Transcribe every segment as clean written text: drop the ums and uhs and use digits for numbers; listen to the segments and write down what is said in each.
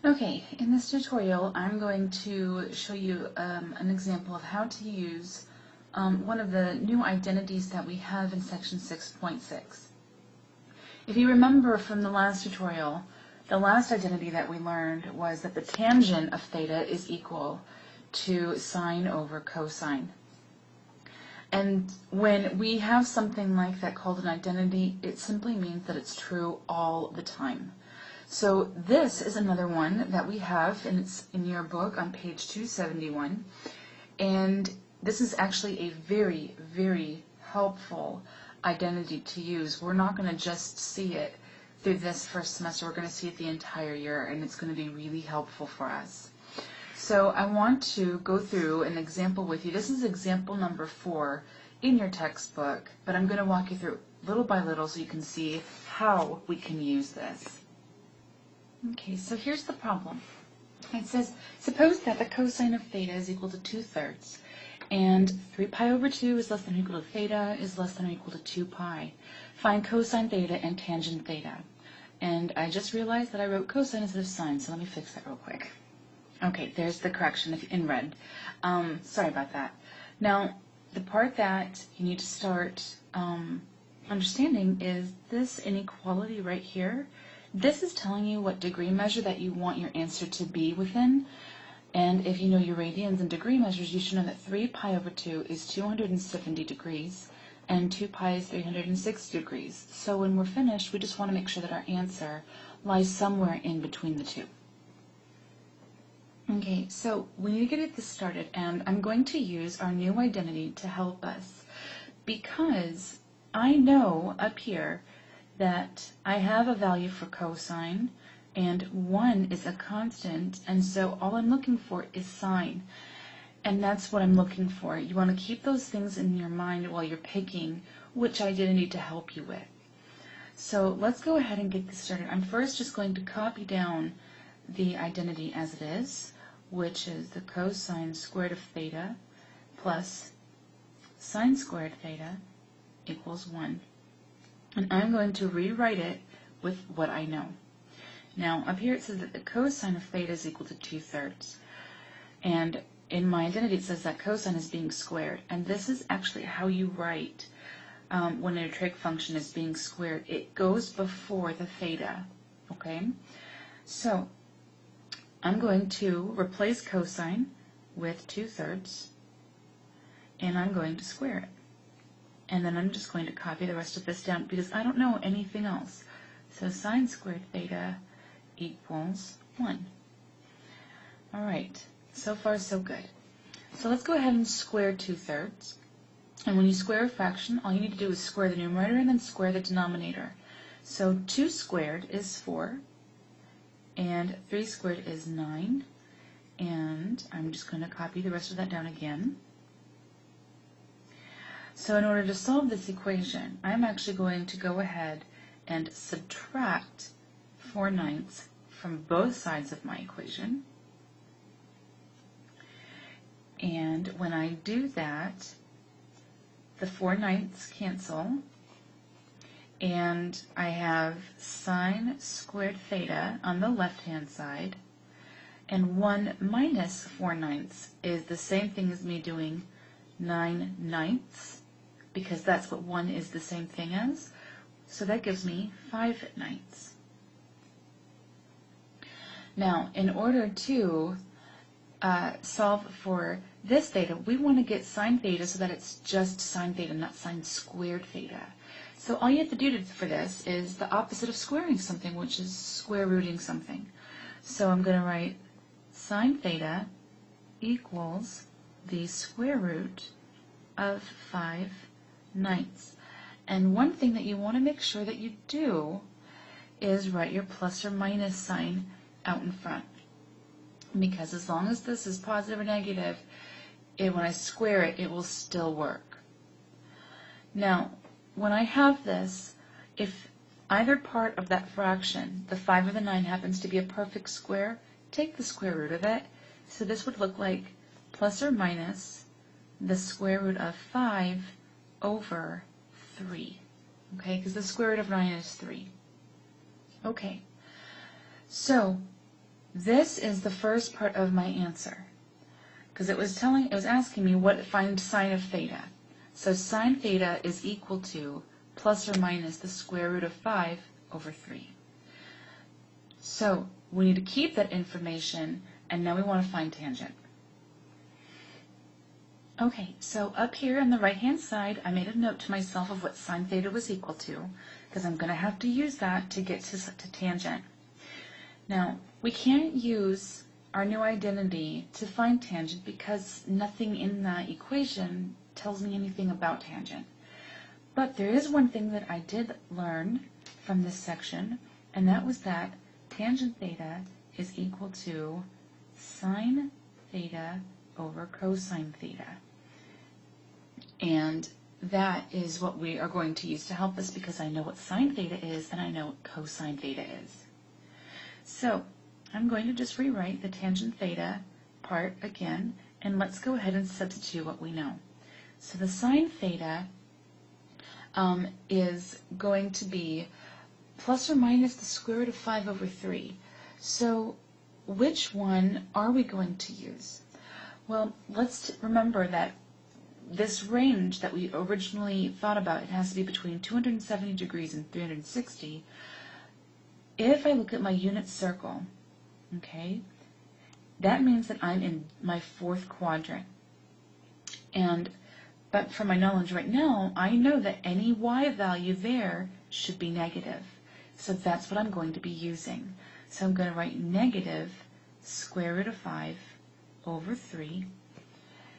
Okay, in this tutorial I'm going to show you an example of how to use one of the new identities that we have in section 6.6. If you remember from the last tutorial, the last identity that we learned was that the tangent of theta is equal to sine over cosine. And when we have something like that called an identity, it simply means that it's true all the time. So this is another one that we have, and it's in your book on page 271. And this is actually a very, very helpful identity to use. We're not going to just see it through this first semester. We're going to see it the entire year, and it's going to be really helpful for us. So I want to go through an example with you. This is example number 4 in your textbook, but I'm going to walk you through little by little so you can see how we can use this. Okay, so here's the problem. It says, suppose that the cosine of theta is equal to 2/3, and 3 pi over 2 is less than or equal to theta is less than or equal to 2 pi. Find cosine theta and tangent theta. And I just realized that I wrote cosine instead of sine, so let me fix that real quick. Okay, there's the correction in red. Sorry about that. Now, the part that you need to start understanding is this inequality right here. This is telling you what degree measure that you want your answer to be within. And if you know your radians and degree measures, you should know that 3 pi over 2 is 270 degrees, and 2 pi is 360 degrees. So when we're finished, we just want to make sure that our answer lies somewhere in between the two. Okay, so we need to get this started, and I'm going to use our new identity to help us, because I know up here that I have a value for cosine, and 1 is a constant, and so all I'm looking for is sine, and that's what I'm looking for. You want to keep those things in your mind while you're picking which identity to help you with. So let's go ahead and get this started. I'm first just going to copy down the identity as it is, which is the cosine squared of theta plus sine squared theta equals 1. And I'm going to rewrite it with what I know. Now, up here it says that the cosine of theta is equal to 2/3. And in my identity it says that cosine is being squared. And this is actually how you write when a trig function is being squared. It goes before the theta. Okay? So, I'm going to replace cosine with 2/3. And I'm going to square it. And then I'm just going to copy the rest of this down because I don't know anything else. So sine squared theta equals 1. Alright, so far so good. So let's go ahead and square 2/3. And when you square a fraction, all you need to do is square the numerator and then square the denominator. So 2 squared is 4, and 3 squared is 9. And I'm just going to copy the rest of that down again. So in order to solve this equation, I'm actually going to go ahead and subtract 4/9 from both sides of my equation. And when I do that, the 4/9 cancel, and I have sine squared theta on the left-hand side, and 1 minus 4/9 is the same thing as me doing 9/9, because that's what 1 is the same thing as. So that gives me 5/9. Now, in order to solve for this theta, we want to get sine theta so that it's just sine theta, not sine squared theta. So all you have to do for this is the opposite of squaring something, which is square rooting something. So I'm going to write sine theta equals the square root of 5/9. And one thing that you want to make sure that you do is write your plus or minus sign out in front. Because as long as this is positive or negative, when I square it, it will still work. Now, when I have this, if either part of that fraction, the 5 or the 9, happens to be a perfect square, take the square root of it. So this would look like plus or minus the square root of 5 over 3. Okay, because the square root of 9 is 3. Okay, so This is the first part of my answer, because it was asking me find sine of theta. So sine theta is equal to plus or minus the square root of 5 over 3. So we need to keep that information, and now we want to find tangent. Okay, so up here on the right-hand side, I made a note to myself of what sine theta was equal to, because I'm going to have to use that to get to tangent. Now, we can't use our new identity to find tangent because nothing in that equation tells me anything about tangent. But there is one thing that I did learn from this section, and that was that tangent theta is equal to sine theta over cosine theta. And that is what we are going to use to help us, because I know what sine theta is and I know what cosine theta is. So I'm going to just rewrite the tangent theta part again, and let's go ahead and substitute what we know. So the sine theta is going to be plus or minus the square root of 5 over 3. So which one are we going to use? Well, let's remember that this range that we originally thought about, it has to be between 270 degrees and 360. If I look at my unit circle, okay, that means that I'm in my fourth quadrant. But from my knowledge right now, I know that any y value there should be negative. So that's what I'm going to be using. So I'm going to write negative square root of 5 over 3,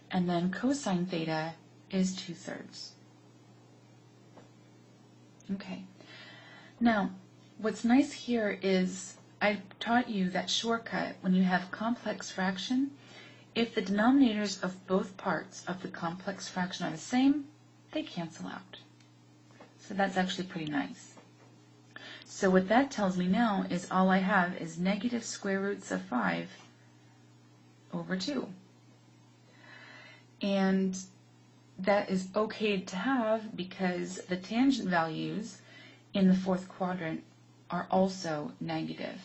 and then cosine theta is 2/3. Okay. Now, what's nice here is I taught you that shortcut when you have complex fraction. If the denominators of both parts of the complex fraction are the same, they cancel out. So that's actually pretty nice. So what that tells me now is all I have is negative square roots of 5 over 2. And that is okay to have because the tangent values in the fourth quadrant are also negative.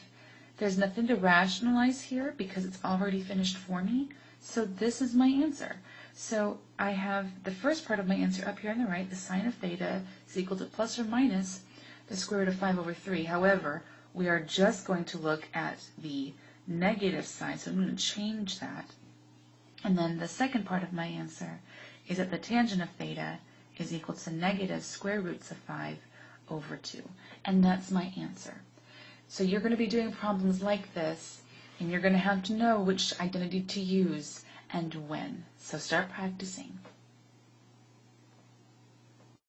There's nothing to rationalize here because it's already finished for me. So this is my answer. So I have the first part of my answer up here on the right, the sine of theta is equal to plus or minus the square root of 5 over 3. However, we are just going to look at the negative side, so I'm going to change that. And then the second part of my answer is that the tangent of theta is equal to negative square roots of 5 over 2. And that's my answer. So you're going to be doing problems like this, and you're going to have to know which identity to use and when. So start practicing.